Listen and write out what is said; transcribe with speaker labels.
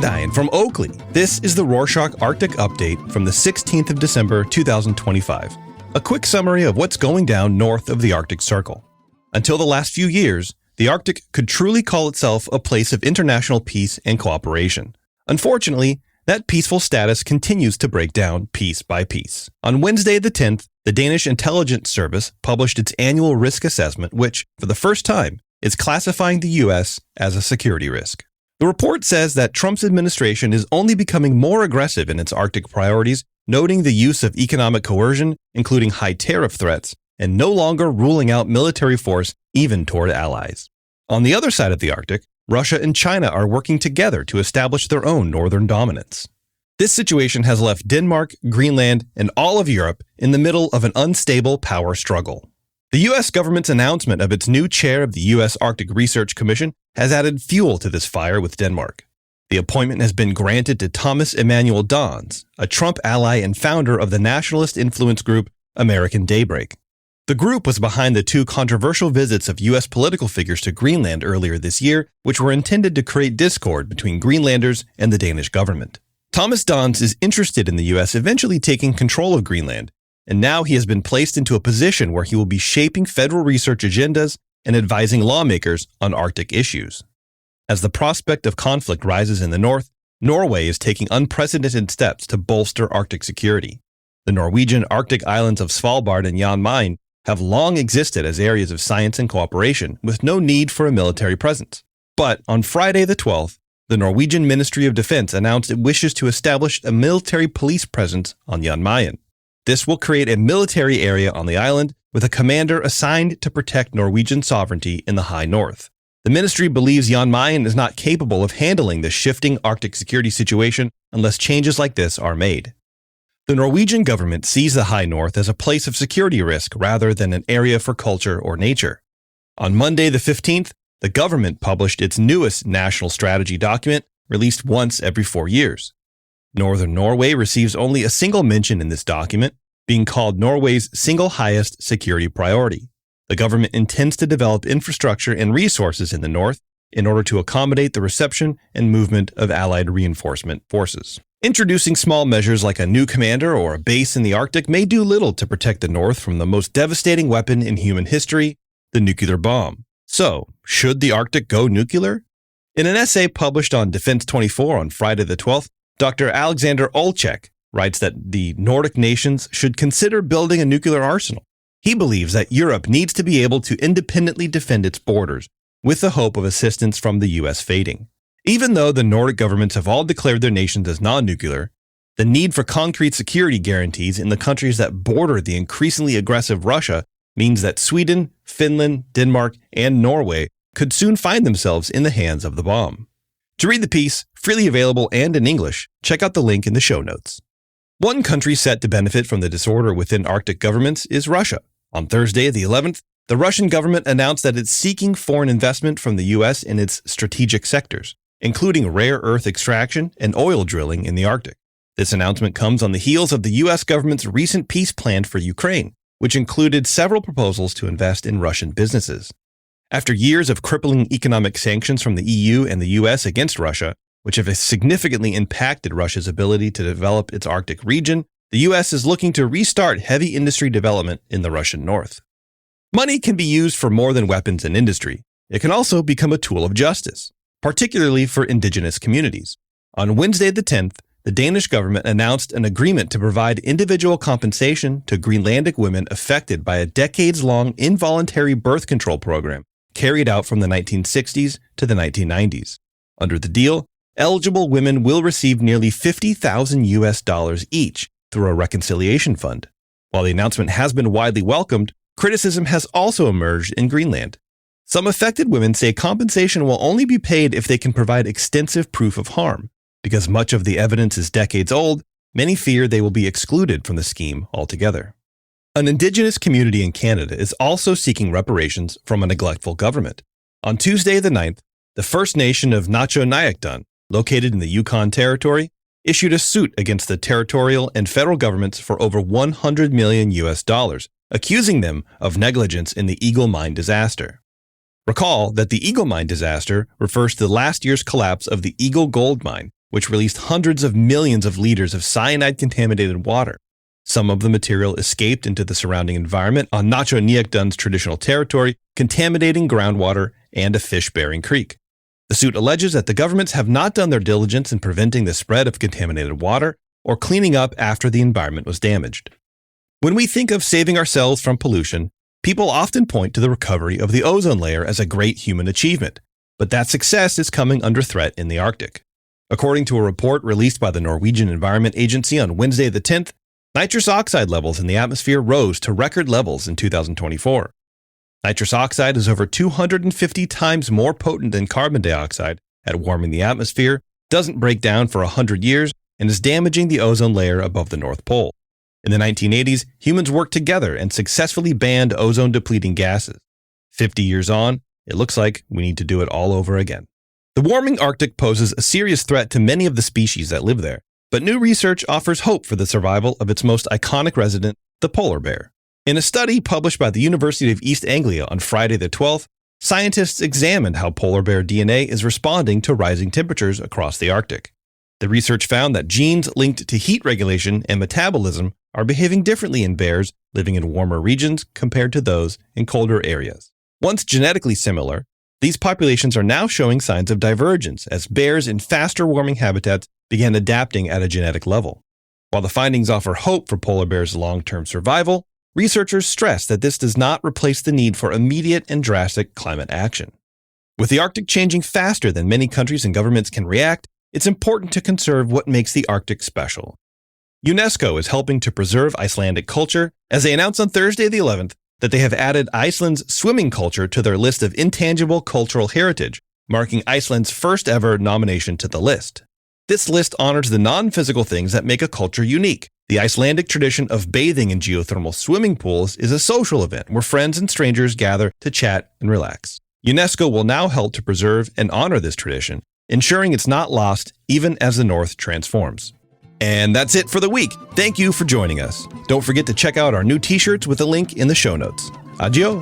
Speaker 1: Diane from Oakley. This is the Rorschach Arctic Update from the 16th of December, 2025. A quick summary of what's going down north of the Arctic Circle. Until the last few years, the Arctic could truly call itself a place of international peace and cooperation. Unfortunately, that peaceful status continues to break down piece by piece. On Wednesday the 10th, the Danish Intelligence Service published its annual risk assessment, which, for the first time, is classifying the U.S. as a security risk. The report says that Trump's administration is only becoming more aggressive in its Arctic priorities, noting the use of economic coercion, including high tariff threats, and no longer ruling out military force even toward allies. On the other side of the Arctic, Russia and China are working together to establish their own northern dominance. This situation has left Denmark, Greenland, and all of Europe in the middle of an unstable power struggle. The U.S. government's announcement of its new chair of the U.S. Arctic Research Commission has added fuel to this fire with Denmark. The appointment has been granted to Thomas Emanuel Dons, a Trump ally and founder of the nationalist influence group American Daybreak. The group was behind the two controversial visits of U.S. political figures to Greenland earlier this year, which were intended to create discord between Greenlanders and the Danish government. Thomas Dons is interested in the U.S. eventually taking control of Greenland, and now he has been placed into a position where he will be shaping federal research agendas and advising lawmakers on Arctic issues. As the prospect of conflict rises in the north, Norway is taking unprecedented steps to bolster Arctic security. The Norwegian Arctic islands of Svalbard and Jan Mayen have long existed as areas of science and cooperation with no need for a military presence. But on Friday the 12th, the Norwegian Ministry of Defense announced it wishes to establish a military police presence on Jan Mayen. This will create a military area on the island with a commander assigned to protect Norwegian sovereignty in the high north. The ministry believes Jan Mayen is not capable of handling the shifting Arctic security situation unless changes like this are made. The Norwegian government sees the high north as a place of security risk rather than an area for culture or nature. On Monday the 15th, the government published its newest national strategy document, released once every 4 years. Northern Norway receives only a single mention in this document, being called Norway's single highest security priority. The government intends to develop infrastructure and resources in the north in order to accommodate the reception and movement of Allied reinforcement forces. Introducing small measures like a new commander or a base in the Arctic may do little to protect the North from the most devastating weapon in human history, the nuclear bomb. So, should the Arctic go nuclear? In an essay published on Defense 24 on Friday the 12th, Dr. Alexander Olczek writes that the Nordic nations should consider building a nuclear arsenal. He believes that Europe needs to be able to independently defend its borders, with the hope of assistance from the U.S. fading. Even though the Nordic governments have all declared their nations as non-nuclear, the need for concrete security guarantees in the countries that border the increasingly aggressive Russia means that Sweden, Finland, Denmark, and Norway could soon find themselves in the hands of the bomb. To read the piece, freely available and in English, check out the link in the show notes. One country set to benefit from the disorder within Arctic governments is Russia. On Thursday, the 11th, the Russian government announced that it's seeking foreign investment from the U.S. in its strategic sectors, including rare earth extraction and oil drilling in the Arctic. This announcement comes on the heels of the U.S. government's recent peace plan for Ukraine, which included several proposals to invest in Russian businesses. After years of crippling economic sanctions from the EU and the U.S. against Russia, which have significantly impacted Russia's ability to develop its Arctic region, the U.S. is looking to restart heavy industry development in the Russian north. Money can be used for more than weapons and industry. It can also become a tool of justice, particularly for indigenous communities. On Wednesday the 10th, the Danish government announced an agreement to provide individual compensation to Greenlandic women affected by a decades-long involuntary birth control program carried out from the 1960s to the 1990s. Under the deal, eligible women will receive nearly $50,000 each through a reconciliation fund. While the announcement has been widely welcomed, criticism has also emerged in Greenland. Some affected women say compensation will only be paid if they can provide extensive proof of harm. Because much of the evidence is decades old, many fear they will be excluded from the scheme altogether. An indigenous community in Canada is also seeking reparations from a neglectful government. On Tuesday the 9th, the First Nation of Nacho-Nayakdun, located in the Yukon Territory, issued a suit against the territorial and federal governments for over $100 million, accusing them of negligence in the Eagle Mine disaster. Recall that the Eagle Mine disaster refers to last year's collapse of the Eagle Gold Mine, which released hundreds of millions of liters of cyanide-contaminated water. Some of the material escaped into the surrounding environment on Nacho Nyakdun's traditional territory, contaminating groundwater and a fish-bearing creek. The suit alleges that the governments have not done their diligence in preventing the spread of contaminated water or cleaning up after the environment was damaged. When we think of saving ourselves from pollution, people often point to the recovery of the ozone layer as a great human achievement, but that success is coming under threat in the Arctic. According to a report released by the Norwegian Environment Agency on Wednesday the 10th, nitrous oxide levels in the atmosphere rose to record levels in 2024. Nitrous oxide is over 250 times more potent than carbon dioxide at warming the atmosphere, doesn't break down for 100 years, and is damaging the ozone layer above the North Pole. In the 1980s, humans worked together and successfully banned ozone-depleting gases. 50 years on, it looks like we need to do it all over again. The warming Arctic poses a serious threat to many of the species that live there, but new research offers hope for the survival of its most iconic resident, the polar bear. In a study published by the University of East Anglia on Friday the 12th, scientists examined how polar bear DNA is responding to rising temperatures across the Arctic. The research found that genes linked to heat regulation and metabolism are behaving differently in bears living in warmer regions compared to those in colder areas. Once genetically similar, these populations are now showing signs of divergence as bears in faster warming habitats began adapting at a genetic level. While the findings offer hope for polar bears' long-term survival, researchers stress that this does not replace the need for immediate and drastic climate action. With the Arctic changing faster than many countries and governments can react, it's important to conserve what makes the Arctic special. UNESCO is helping to preserve Icelandic culture as they announced on Thursday the 11th that they have added Iceland's swimming culture to their list of intangible cultural heritage, marking Iceland's first ever nomination to the list. This list honors the non-physical things that make a culture unique. The Icelandic tradition of bathing in geothermal swimming pools is a social event where friends and strangers gather to chat and relax. UNESCO will now help to preserve and honor this tradition, ensuring it's not lost even as the North transforms. And that's it for the week. Thank you for joining us. Don't forget to check out our new t-shirts with a link in the show notes. Adios!